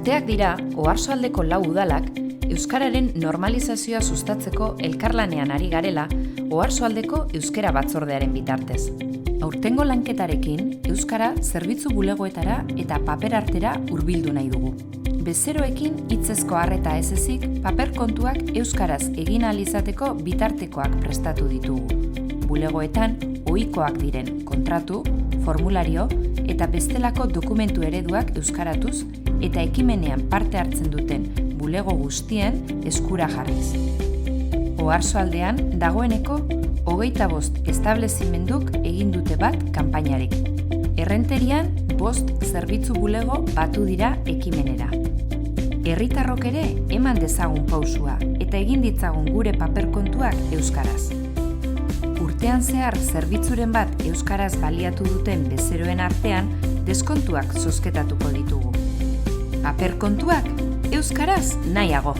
Urteak dira, Oarsoaldeko 4 udalak, euskararen normalizazioa sustatzeko elkarlanean ari garela, Oarsoaldeko euskara batzordearen bitartez. Aurtengo lanketarekin, euskara zerbitzu bulegoetara eta paper artera hurbildu nahi dugu. Bezeroekin hitzezko arreta ez ezik, paper kontuak euskaraz egin ahal izateko bitartekoak prestatu ditugu. Bulegoetan, ohikoak diren kontratu, formulario eta bestelako dokumentu ereduak euskaratuz eta ekimenean parte hartzen duten bulego guztien eskura jarriz. Oarsoaldean dagoeneko 25 establezimenduk egin dute bat kanpainarekin. Errenterian 5 zerbitzu bulego batu dira ekimenera. Herritarrok ere eman dezagun pausua eta egin ditzagun gure paper kontuak euskaraz. Urtean zehar zerbitzuren bat euskaraz baliatu duten bezeroen artean deskontuak zozketatuko ditugu. Paper kontuak euskaraz nahiago.